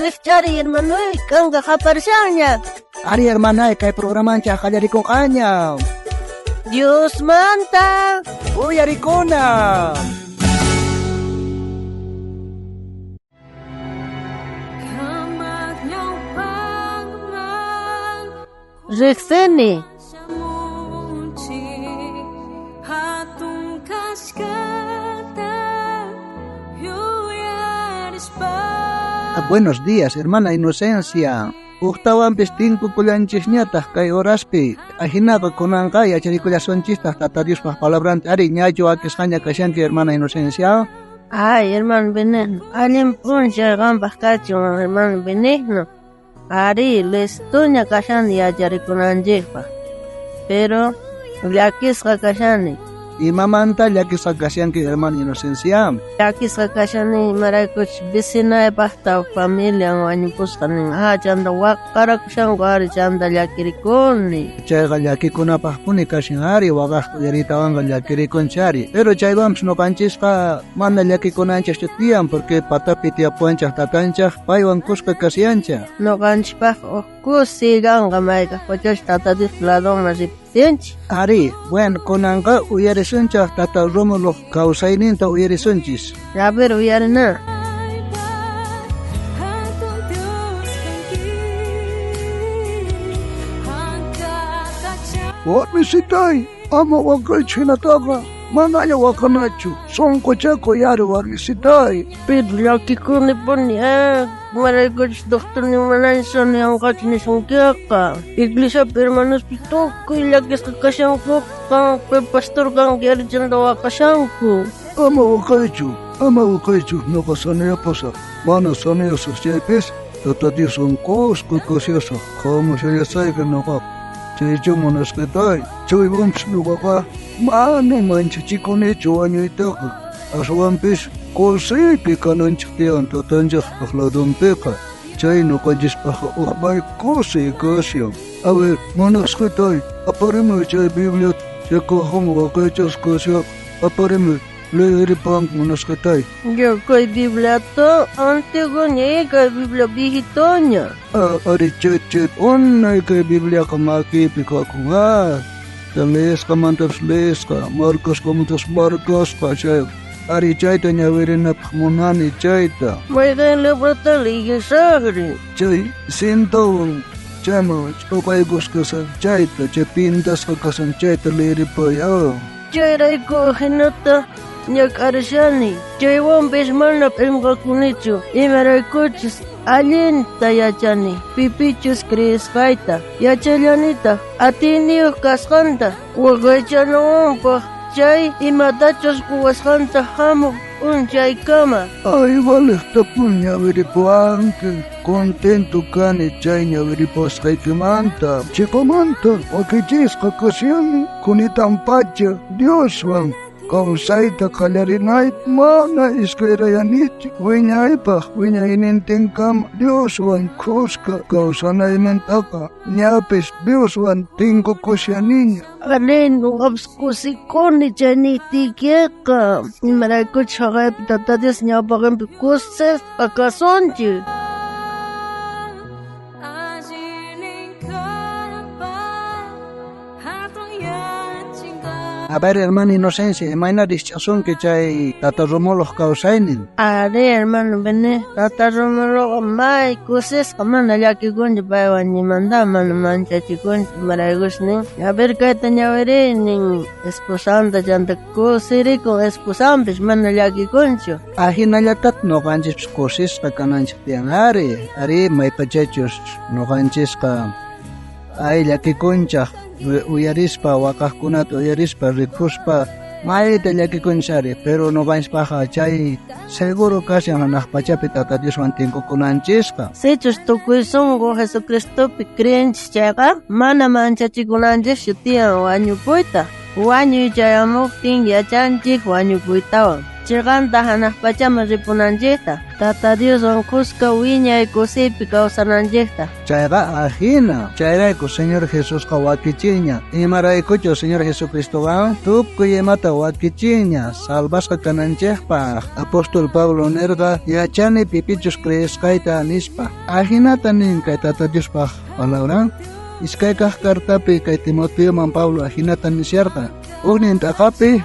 Chari hermano, kanga kaparsanya. Ari hermana, kay programancha kallarikong kanya. Dios manta. Uyarikona. Rexeni. Buenos días, hermana Inocencia. Uktawan pistinko kulanchis kay oraspi. Ajinaga kunanga y acharikulasonchistas tatarius palabrante. Ari ñayo akishaña kashanti, hermana Inocencia. Ay, hermano Benigno. Alguien puncha gambas cacho, hermano Benigno. Ari, les tuña kashani acharikulanchikpa. Pero, llakisqa kashani. Y mamanta llakisqa kashanki, hermana Inocencia. Llakisqa kashani maraykuch vecina pasta familia wañupusqanin. Chanda wakarakushanku ari chanda llakirikuni. Chayqa llakikunapaqpuni kashin ari waqaqku yaritawanqa llakirikunchari. Pero chaywampish noqanchisqa mana llakikunanchikchu tiyan porque patapi tiyapuanchaq tatanchaq paywan kushqa kasyanchaq. Noqanchikpaq kusi kanqa mayqa pachash tatatis ladonman ripisinchik. Ari, bueno, kunanqa uyarisunchaq tata Romulo kawsayninta uyarisunchis. A ver, uyarina. Warmisitay, ama wakaychinataqa manalla wakanachu. Sonqochaku yari warmisitay. Pero llakikuni puni, maraykuch doctor ni manayson ni anqachnisunkiqa. Iglesia hermanos pitukuy llakisqa kashanku kan pastor kan yarichanda wakashanku. Ama wakaychu, noqa sanayapasaq. Mana sanayasaq chaypis, tatatius unqusqa kasyasaq. Qamushayasayqa noqa. Chay monasqitay, chaywampish nuqaqa mana manchachikunichu wañuytaqa. Ashwanpish qusaypi kananchik tiyan tatanchik aqladunpiqa. Chay nuqanchikpaqa uqmay qusay kasyan. A ver, monasqitay, aparimay chay Biblia chay kajun waqaychas kasyan. Aparimay, leeripan monasqitay. Yo kay Biblia to antiguo ni kay Biblia viejitoña. Ari chet, unay kay Biblia ka makipika ko nga. Leesqa mantas leesqa, marcas mantas marcas pa chay. Ari chayta ñawirinapaq munani chayta. Mayqa librata ligisagri. Chay sintawan chayman chupaykus kasan chayta, chay pintasqa kasan chayta leeripay. Chayrayku hinata ñakarishani. Chaywampish mana p'imqakunichu. Imaraykuchis allinta yachani. Pipichus kriisqayta. Yachallanita atiniyuq kasqanta. Waqaychanawanpaq chay imatachus quwasqanta hamuq unchaykama. Ay, valiqtapun ñawiripuanki. Contento kani chay ñawiripasqaykimanta. Chiqamanta wakichisqa kasyani. Kunitanpacha Dioswan kawsayta qallarinayta mana isqirayanichu. Wiñaynintinkama Dioswan kushqa kawsanaymantaqa ñapis Dioswan tinkukushaniña. Alin nuqapis kusikuni chayniytiykiqa. Imaraykuchus haqaypi tatatis ñawpaqinpi kusisqa kasunchik. A ver, hermana Inocencia, imaynaris chasunki chay tata Romuloq kawsaynin. Ari, hermano Bene, tata Romuloqa may kusisqa mana llakikunchu paywan nimanta mana manchachikunchu maraykushnin. A ver, kayta ñawirinin esposanta chanta kusirikun esposanpish mana llakikunchu. Ahinallatat noqanchis kusisqa kananchik tiyan. Ari maypachachus noqanchisqa ay llakikunchaq. Uyarispa, wakaqkunata uyarispa, rikuspa, mayta llakikunchari, pero noqanchikpaqa chay seguro kasyan hanaqpachapi tata Dioswan tinkukunanchisqa. Sichus tukuy sunqu Jesucristopi creenchis chayqa, mana manchachikunanchikchu tiyan wañupuyta. wañuy chayamuktin yachanchik wañukuytawan. Chirqanta hanaq pachama ripunanchikta, Tata Dioswan kuska wiñay kusipi kawsananchikta. Chayqa ajina, chayrayku Señor Jesusqa wakichiña. Imaraykuchu Señor Jesucristoqa tukuy imata wakichiña, salvasqa kananchikpaq. Apóstol Pablo nirqa yachani pipichus creesqayta nispa. Ajinata nin kay Tata Diospaq palabra. Iskay kaq kartapi kay Timoteoman Pablo ajinata nisyarqa. Ugnin taqapi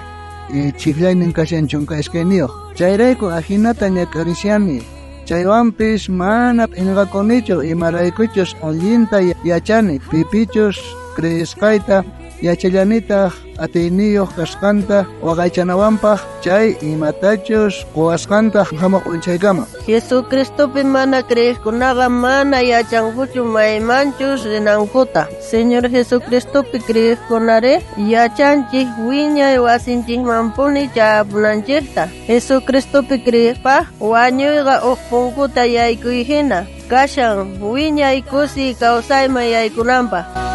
chiflaynin kashan chunka iskayniyoq. Chayrayku ajinata ñakarishani. Chaywanpis mana pinqakunichu imaraykuchus allinta yachani. Pipichus creesqayta yachallanitaq atiyniyuq kasqanta waqaychanawanpaq chay imatachus quwasqantaq hamuq p'unchaykama. Jesucristopi mana creyiqkunaqa mana yachankuchu maymanchus rinankuta. Señor Jesucristopi creyiqkunari yachanchik wiñay wasinchikmanpuni chapunanchikta. Jesucristopi creyiqpaq wañuyqa uq punkuta yaykuy hina kashan wiñay kusi kawsayman yaykunanpaq.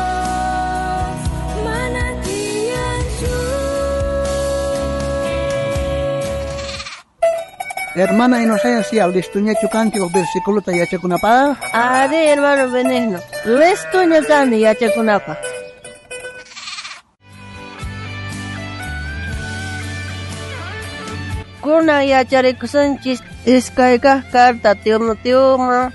Hermana Inocencia, listuñachu kanki o versículo yachakunapaq? Ari, hermano Benigno, listuña kani yachakunapaq. Kuna yacharikusunchis iskayqa karta Timoteoman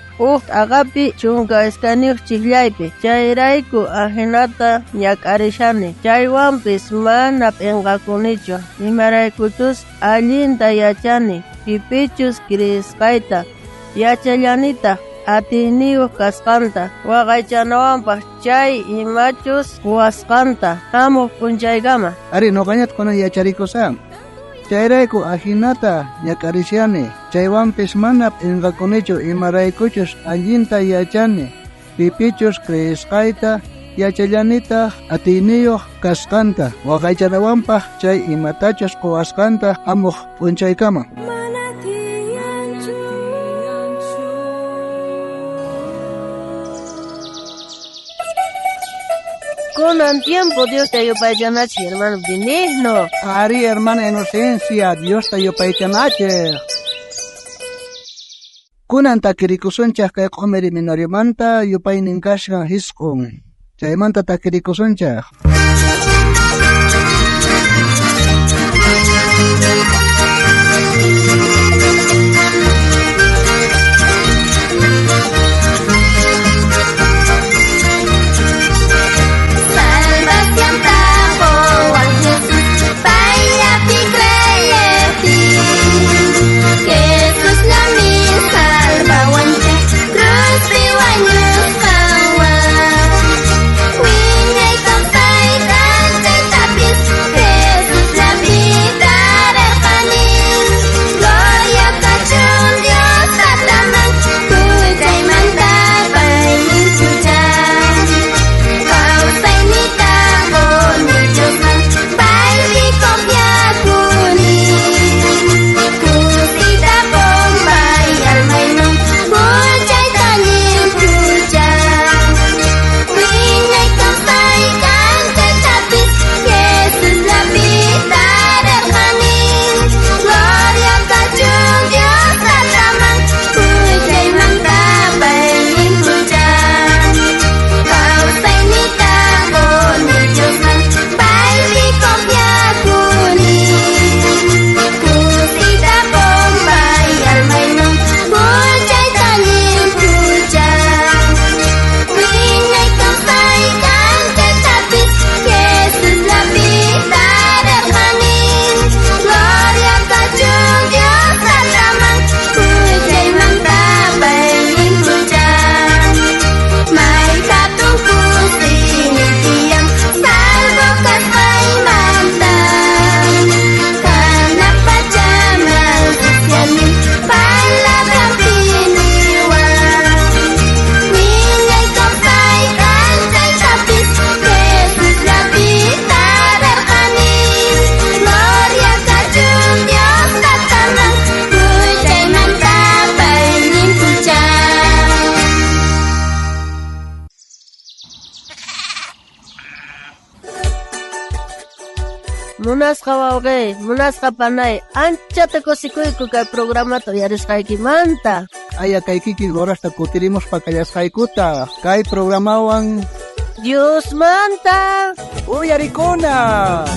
agapi chunka iskaniuq chiklaypi. Chayrayku ajinata ñakarishani. Chaywanpis mana pinqakunichu. Imaraykuchus allinta yachani. Pipichus creesqayta yachallanita atiyniyuq kasqanta waqaychanawanpaq chay imachus quwasqanta hamuq p'unchaykama. Ari nuqañat kunan yacharikusan. Chayrayku ajinata ñakarishani. Chaywanpis mana pinqakunichu imaraykuchus allinta yachani. Pipichus creesqayta yachallanita atiyniyuq kasqanta waqaychanawanpaq chay imatachus quwasqanta hamuq p'unchaykama. Kunan tiempo Dios te ayupaychanachi, hermano Benigno. Ari, hermana Inocencia, Dios te ayupaychanachi. Kunan takirikusunchaq kay q'umiri minariomanta yupaynin kashqa hisqun. Chaymanta takirikusunchaq. munasqa wawqi, munasqa panay, anchata kusikuyku kay programato yarisqaykimanta. Aya kaykiki horasta kutirimos pakallasqaykuta. Kay programawan Dios manta. uyarikuna.